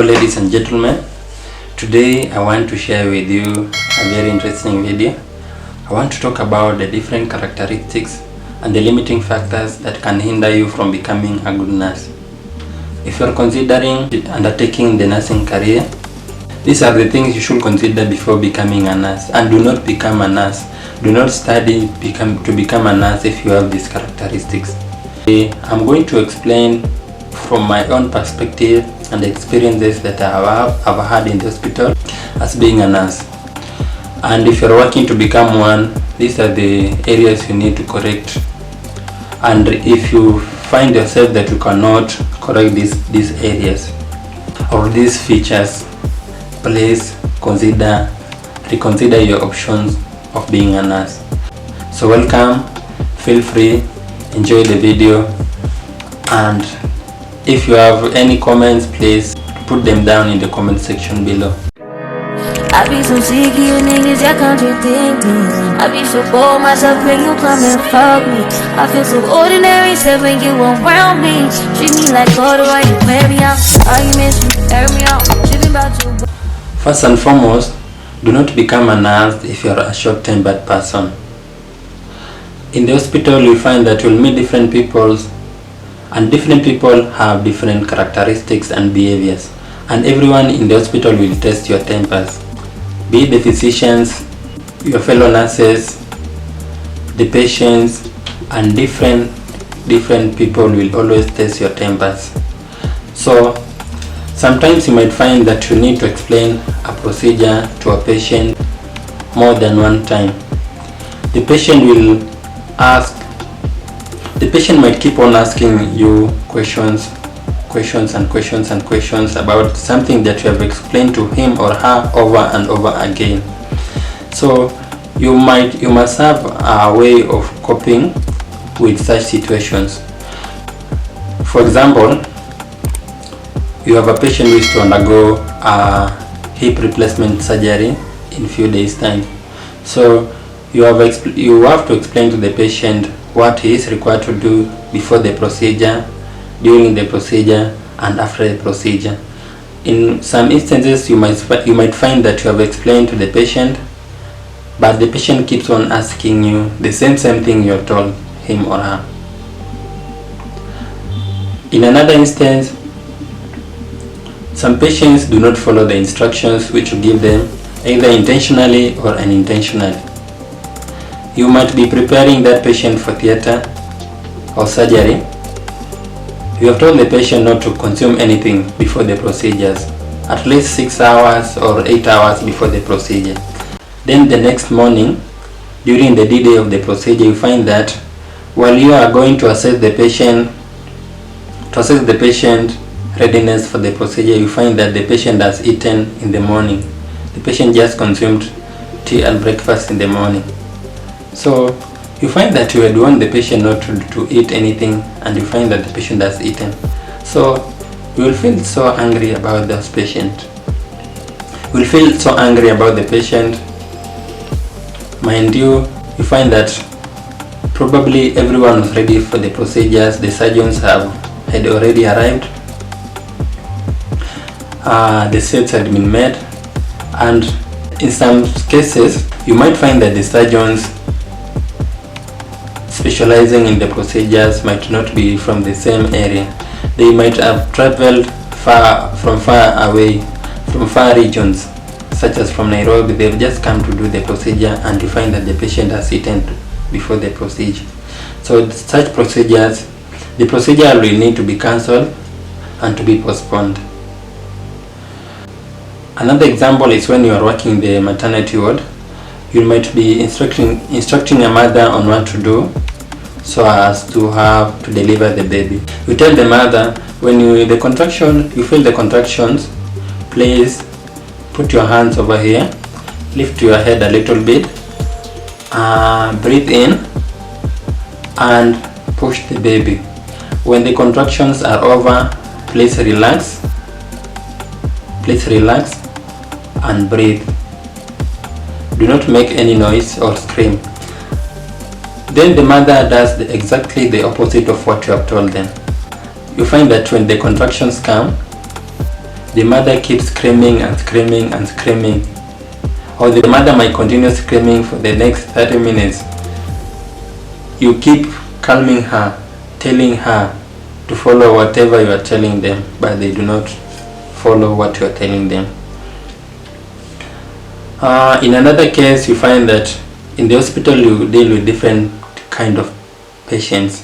ladies and gentlemen, today I want to share with you a very interesting video. I want to talk about the different characteristics and the limiting factors that can hinder you from becoming a good nurse. If you are considering undertaking the nursing career, these are the things you should consider before becoming a nurse. And do not become a nurse. Do not study to become a nurse if you have these characteristics. I'm going to explain from my own perspective and the experiences that I've had in the hospital as being a nurse. And if you're working to become one, these are the areas you need to correct. And if you find yourself that you cannot correct these areas or these features, please reconsider your options of being a nurse. So welcome, feel free, enjoy the video, and if you have any comments, please put them down in the comment section below. I be so sick of you niggas, y'all contradict me. I be so bold myself when you come and fuck me. I feel so ordinary except when you around me. Treat me like water while you wear me out. Arguments, you air me out. Tripping about you. First and foremost, do not become a nurse if you are a short-tempered person. In the hospital, you find that you'll meet different people, and different people have different characteristics and behaviors, and everyone in the hospital will test your tempers, be it the physicians, your fellow nurses, the patients, and different people will always test your tempers. So sometimes you might find that you need to explain a procedure to a patient more than one time. The patient might keep on asking you questions about something that you have explained to him or her over and over again. So you must have a way of coping with such situations. For example, you have a patient who is to undergo a hip replacement surgery in a few days time. So you have to explain to the patient what he is required to do before the procedure, during the procedure, and after the procedure. In some instances, you might find that you have explained to the patient, but the patient keeps on asking you the same thing you have told him or her. In another instance, some patients do not follow the instructions which you give them, either intentionally or unintentionally. You might be preparing that patient for theater or surgery. You have told the patient not to consume anything before the procedures, at least 6 hours or 8 hours before the procedure. Then the next morning, during the D-day of the procedure, you find that while you are going to assess the patient readiness for the procedure, you find that the patient has eaten in the morning. The patient just consumed tea and breakfast in the morning. So you find that you had warned the patient not to eat anything, and you find that the patient has eaten. So you will feel so angry about this patient. You will feel so angry about the patient. Mind you find that probably everyone was ready for the procedures. The surgeons had already arrived. The sets had been made, and in some cases you might find that the surgeons specializing in the procedures might not be from the same area. They might have traveled from far regions, such as from Nairobi. They've just come to do the procedure, and you find that the patient has eaten before the procedure. So such procedures, the procedure will need to be cancelled and to be postponed. Another example is when you are working in the maternity ward. You might be instructing a mother on what to do so as to deliver the baby. You tell the mother, when you feel the contractions, please put your hands over here, lift your head a little bit, breathe in and push the baby. When the contractions are over, please relax and breathe. Do not make any noise or scream. Then the mother does exactly the opposite of what you have told them. You find that when the contractions come, the mother keeps screaming and screaming and screaming, or the mother might continue screaming for the next 30 minutes. You keep calming her, telling her to follow whatever you are telling them, but they do not follow what you are telling them. In another case, you find that in the hospital you deal with different kind of patients.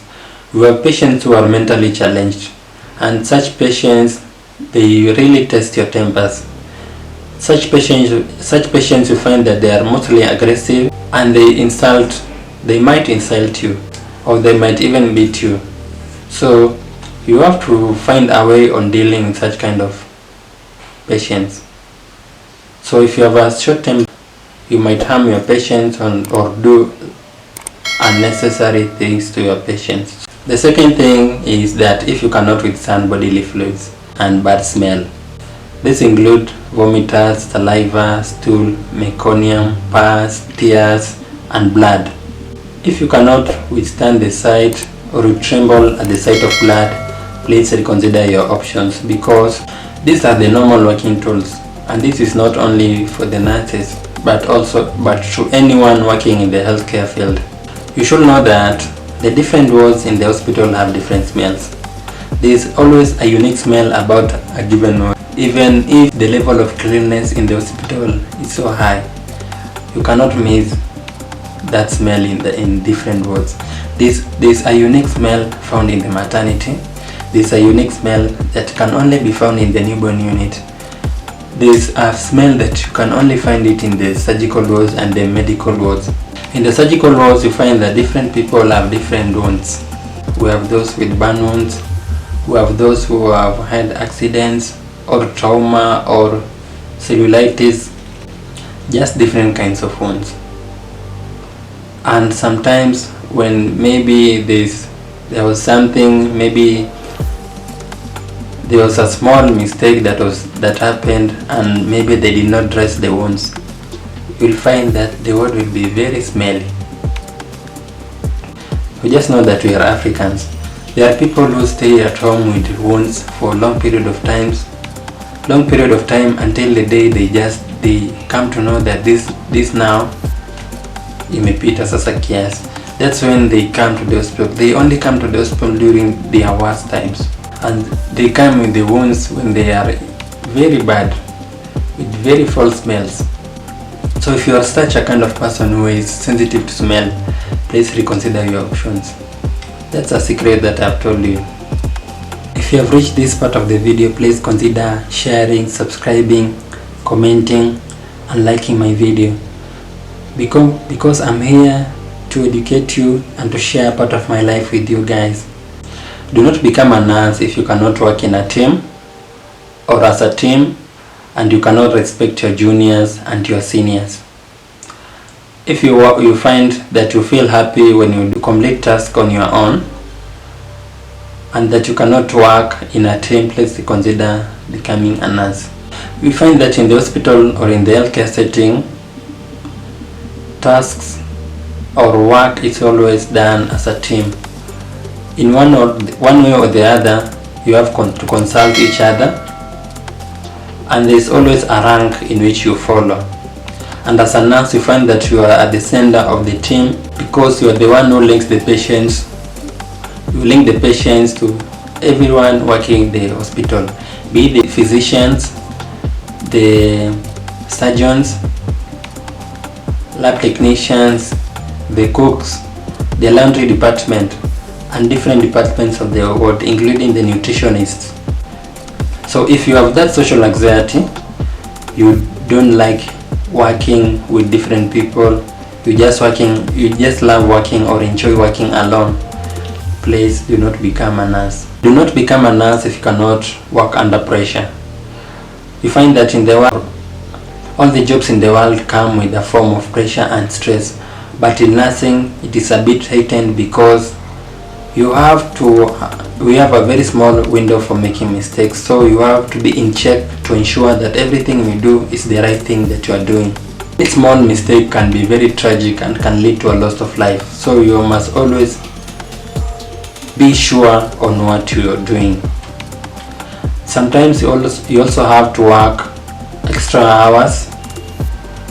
You have patients who are mentally challenged, and such patients, they really test your tempers. Such patients you find that they are mostly aggressive, and they might insult you, or they might even beat you. So you have to find a way on dealing with such kind of patients. So if you have a short temper, you might harm your patients or do unnecessary things to your patients. The second thing is that if you cannot withstand bodily fluids and bad smell, this include vomiters, saliva, stool, meconium, pus, tears, and blood. If you cannot withstand the sight or you tremble at the sight of blood, please reconsider your options, because these are the normal working tools, and this is not only for the nurses but to anyone working in the healthcare field. You should know that the different wards in the hospital have different smells. There is always a unique smell about a given ward. Even if the level of cleanliness in the hospital is so high, you cannot miss that smell in different wards. There's a unique smell found in the maternity. There's a unique smell that can only be found in the newborn unit. There's a smell that you can only find it in the surgical wards and the medical wards. In the surgical wards, you find that different people have different wounds. We have those with burn wounds, we have those who have had accidents or trauma or cellulitis, just different kinds of wounds. And sometimes when maybe there was something, maybe there was a small mistake that happened, and maybe they did not dress the wounds, you'll find that the ward will be very smelly. We just know that we are Africans. There are people who stay at home with wounds for a long period of time until the day they come to know that this now imepita sasa kiasi. That's when they come to the hospital. They only come to the hospital during their worst times, and they come with the wounds when they are very bad, with very foul smells. So if you are such a kind of person who is sensitive to smell, please reconsider your options. That's a secret that I've told you. If you have reached this part of the video, please consider sharing, subscribing, commenting, and liking my video, because I'm here to educate you and to share part of my life with you guys. Do not become a nurse if you cannot work in a team or as a team, and you cannot respect your juniors and your seniors. If you find that you feel happy when you do complete tasks on your own, and that you cannot work in a team, please consider becoming a nurse. We find that in the hospital or in the healthcare setting, tasks or work is always done as a team. In one way or the other, you have to consult each other, and there is always a rank in which you follow. And as a nurse, you find that you are at the center of the team, because you are the one who links the patients. You link the patients to everyone working in the hospital, be it the physicians, the surgeons, lab technicians, the cooks, the laundry department, and different departments of the ward, including the nutritionists. So if you have that social anxiety, you don't like working with different people, you just love working or enjoy working alone, please do not become a nurse. Do not become a nurse if you cannot work under pressure. You find that in the world, all the jobs in the world come with a form of pressure and stress, but in nursing it is a bit heightened, because we have a very small window for making mistakes, so you have to be in check to ensure that everything we do is the right thing that you are doing. A small mistake can be very tragic and can lead to a loss of life, so you must always be sure on what you are doing. Sometimes you also have to work extra hours,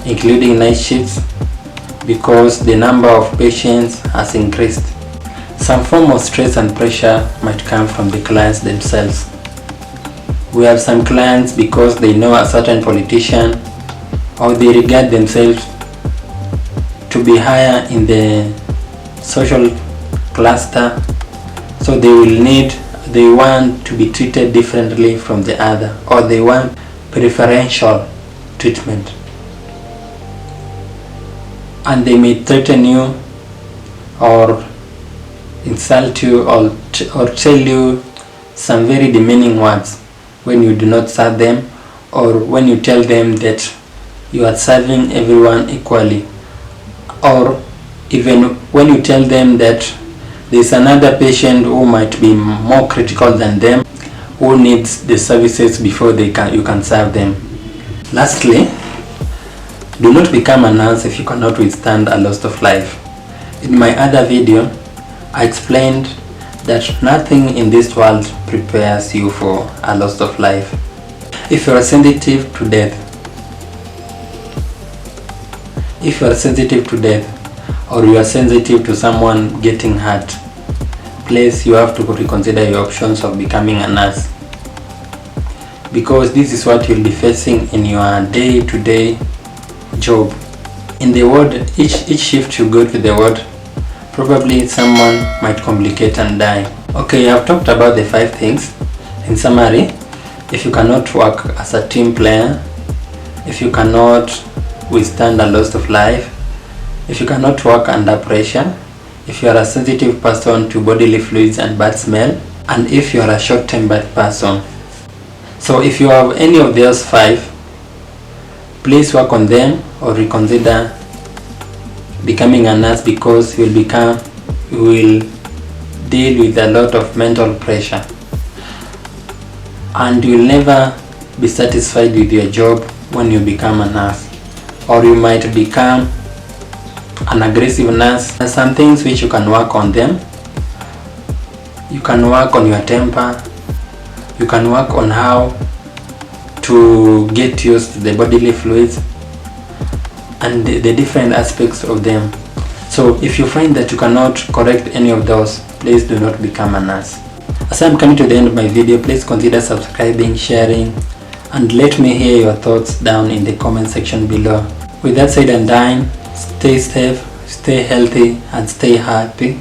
including night shifts, because the number of patients has increased. Some form of stress and pressure might come from the clients themselves. We have some clients because they know a certain politician or they regard themselves to be higher in the social cluster, so they want to be treated differently from the other, or they want preferential treatment, and they may threaten you or insult you or tell you some very demeaning words when you do not serve them, or when you tell them that you are serving everyone equally, or even when you tell them that there's another patient who might be more critical than them, who needs the services before you can serve them. Lastly, do not become a nurse if you cannot withstand a loss of life. In my other video, I explained that nothing in this world prepares you for a loss of life. If you are sensitive to death, or you are sensitive to someone getting hurt, please, you have to reconsider your options of becoming a nurse, because this is what you'll be facing in your day-to-day job. In the ward, each shift you go to the ward, probably someone might complicate and die. Okay, I've talked about the 5 things. In summary, if you cannot work as a team player, if you cannot withstand a loss of life, if you cannot work under pressure, if you are a sensitive person to bodily fluids and bad smell, and if you are a short-tempered person. So if you have any of those 5, please work on them or reconsider becoming a nurse, because you will deal with a lot of mental pressure, and you will never be satisfied with your job when you become a nurse, or you might become an aggressive nurse. There are some things which you can work on them. You can work on your temper, you can work on how to get used to the bodily fluids and the different aspects of them. So if you find that you cannot correct any of those, please do not become a nurse. As I'm coming to the end of my video, please consider subscribing, sharing, and let me hear your thoughts down in the comment section below. With that said and done, stay safe, stay healthy, and stay happy.